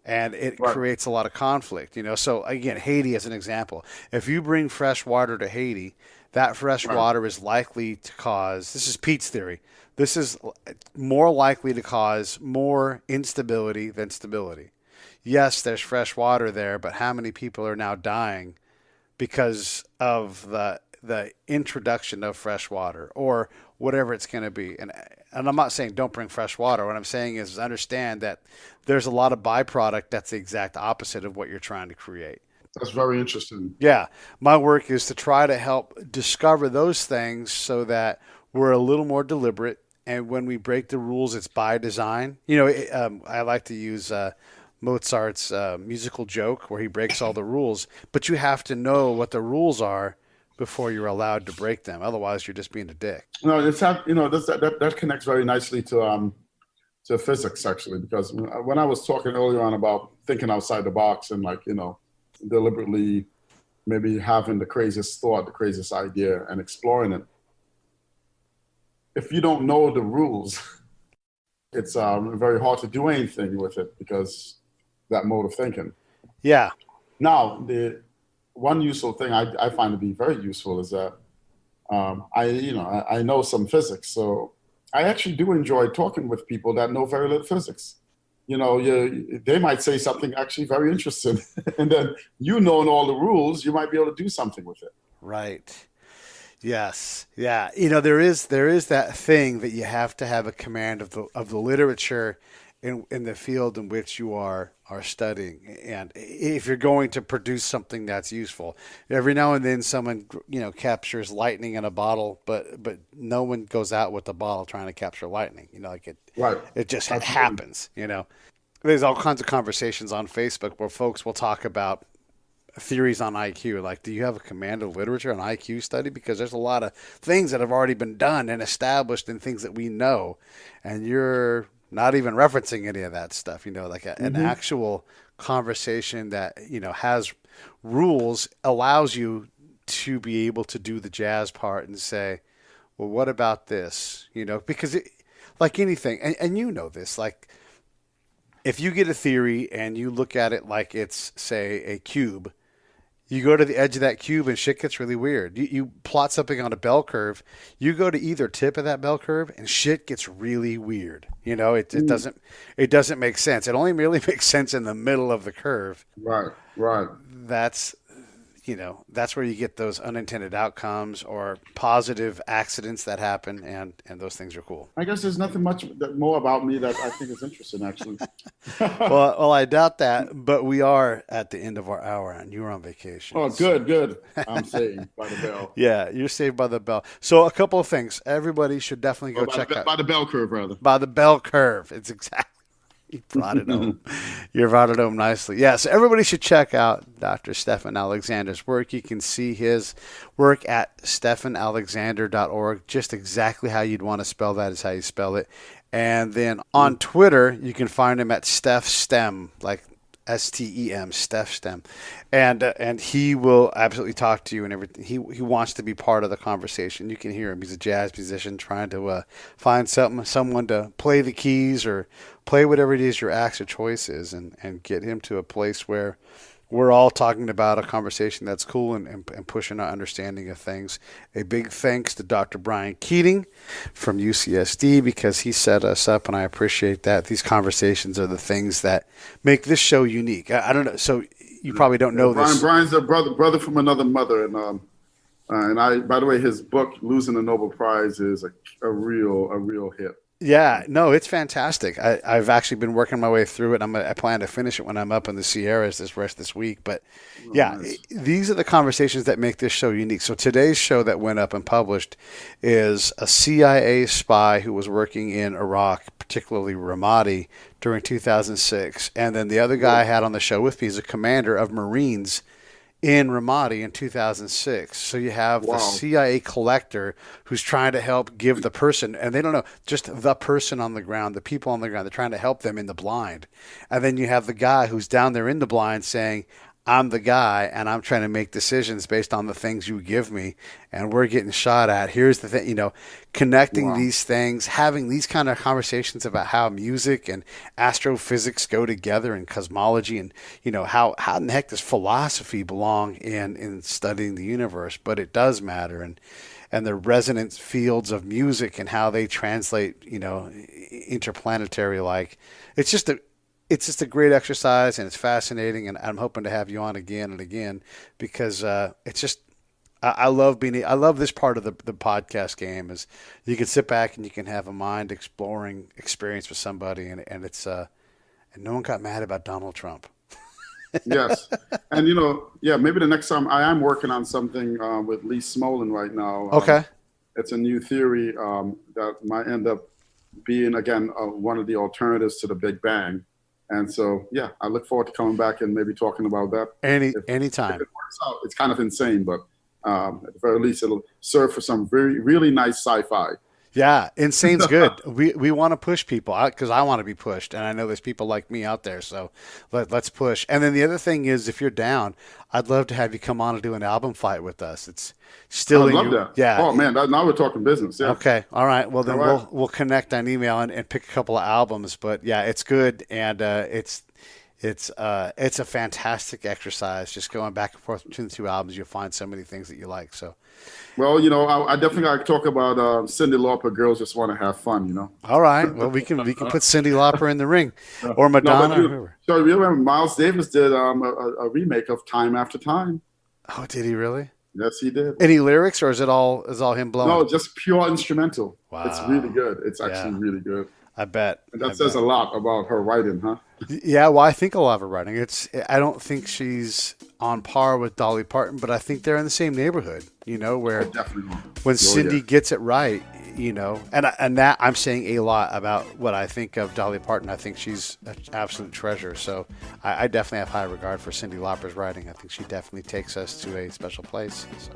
and it creates a lot of conflict. So again, Haiti as an example. If you bring fresh water to Haiti, that fresh water is likely to cause. This is Pete's theory. This is more likely to cause more instability than stability. Yes, there's fresh water there, but how many people are now dying because of the introduction of fresh water or whatever it's going to be? And I'm not saying don't bring fresh water. What I'm saying is understand that there's a lot of byproduct that's the exact opposite of what you're trying to create. That's very interesting. Yeah. My work is to try to help discover those things so that we're a little more deliberate. And when we break the rules, it's by design. I like to use Mozart's musical joke where he breaks all the rules, but you have to know what the rules are before you're allowed to break them. Otherwise, you're just being a dick. No, that connects very nicely to physics, actually, because when I was talking earlier on about thinking outside the box and deliberately maybe having the craziest thought, the craziest idea, and exploring it. If you don't know the rules, it's very hard to do anything with it because that mode of thinking. Yeah. Now, the one useful thing I find to be very useful is that I know some physics, so I actually do enjoy talking with people that know very little physics. They might say something actually very interesting, and then knowing all the rules, you might be able to do something with it. Right. Yes. Yeah. There is that thing that you have to have a command of the literature in the field in which you are studying. And if you're going to produce something that's useful, every now and then someone, captures lightning in a bottle, but no one goes out with the bottle trying to capture lightning, it just happens, There's all kinds of conversations on Facebook where folks will talk about theories on IQ. Like, do you have a command of literature on IQ study? Because there's a lot of things that have already been done and established and things that we know, and you're not even referencing any of that stuff, an actual conversation that, has rules allows you to be able to do the jazz part and say, well, what about this? Because like anything, and this, like if you get a theory and you look at it like it's, say, a cube, you go to the edge of that cube and shit gets really weird. You plot something on a bell curve, you go to either tip of that bell curve and shit gets really weird. It doesn't make sense. It only really makes sense in the middle of the curve. Right. That's where you get those unintended outcomes or positive accidents that happen, and those things are cool. I guess there's nothing much more about me that I think is interesting, actually. Well, I doubt that, but we are at the end of our hour, and you're on vacation. Oh, good. I'm saved by the bell. Yeah, you're saved by the bell. So a couple of things. Everybody should definitely go check out. By the bell curve, rather. By the bell curve. It's exactly. You brought it home. You brought it home nicely. Yeah, so everybody should check out Dr. Stephon Alexander's work. You can see his work at stephonalexander.org. Just exactly how you'd want to spell that is how you spell it. And then on Twitter, you can find him at Steph Stem, like STEM, Steph Stem. And he will absolutely talk to you and everything. He wants to be part of the conversation. You can hear him. He's a jazz musician trying to find someone to play the keys or play whatever it is your axe of choice is, and get him to a place where we're all talking about a conversation that's cool and pushing our understanding of things. A big thanks to Dr. Brian Keating from UCSD because he set us up, and I appreciate that. These conversations are the things that make this show unique. I don't know. So you probably don't know this. Brian's a brother from another mother, and I, by the way, his book "Losing the Nobel Prize" is a real hit. Yeah, no, it's fantastic. I've actually been working my way through it. I plan to finish it when I'm up in the Sierras this week. But nice. These are the conversations that make this show unique. So today's show that went up and published is a CIA spy who was working in Iraq, particularly Ramadi, during 2006. And then the other guy I had on the show with me is a commander of Marines in Ramadi in 2006. So you have the CIA collector who's trying to help give the person, and they don't know, just the person on the ground, the people on the ground, they're trying to help them in the blind. And then you have the guy who's down there in the blind saying, I'm the guy, and I'm trying to make decisions based on the things you give me, and we're getting shot at. Here's the thing, connecting these things, having these kind of conversations about how music and astrophysics go together and cosmology, and how in the heck does philosophy belong in studying the universe? But it does matter, and the resonance fields of music and how they translate, interplanetary. Like, it's just a great exercise, and it's fascinating, and I'm hoping to have you on again and again, because it's just I love this part of the podcast game. Is you can sit back and you can have a mind exploring experience with somebody, and it's and no one got mad about Donald Trump. Yes, and maybe the next time I am working on something with Lee Smolin right now. Okay, it's a new theory that might end up being again one of the alternatives to the Big Bang. And so, I look forward to coming back and maybe talking about that. Anytime. If it works out, it's kind of insane, but at the very least, it'll serve for some really nice sci-fi. Yeah, insane's good. We want to push people because I want to be pushed, and I know there's people like me out there. So let's push. And then the other thing is, if you're down, I'd love to have you come on and do an album fight with us. It's still I love that. Yeah. Oh man, now we're talking business. Yeah. Okay. All right. Well, then we'll connect on email and pick a couple of albums. But yeah, it's good, and it's a fantastic exercise. Just going back and forth between the two albums, you'll find so many things that you like. So. Well, I definitely got to talk about Cyndi Lauper. Girls Just Want to Have Fun. All right. Well, we can put Cyndi Lauper in the ring, or Madonna. Or whoever. So you remember Miles Davis did a remake of Time After Time. Oh, did he really? Yes, he did. Any lyrics, or is it all him blowing? No, just pure instrumental. Wow. It's really good. It's actually really good. I bet. And that says a lot about her writing, huh? Yeah, well, I think a lot of her writing. I don't think she's on par with Dolly Parton, but I think they're in the same neighborhood, where when Cyndi gets it right, and that I'm saying a lot about what I think of Dolly Parton. I think she's an absolute treasure. So I definitely have high regard for Cyndi Lauper's writing. I think she definitely takes us to a special place. So.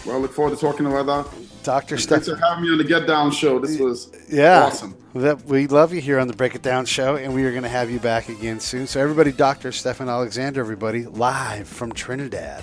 Well, I look forward to talking about that. Dr. Steph. Thanks for having me on the Get Down show. This was awesome. We love you here on the Break It Down show, and we are going to have you back again soon. So everybody, Dr. Stephon Alexander, everybody, live from Trinidad.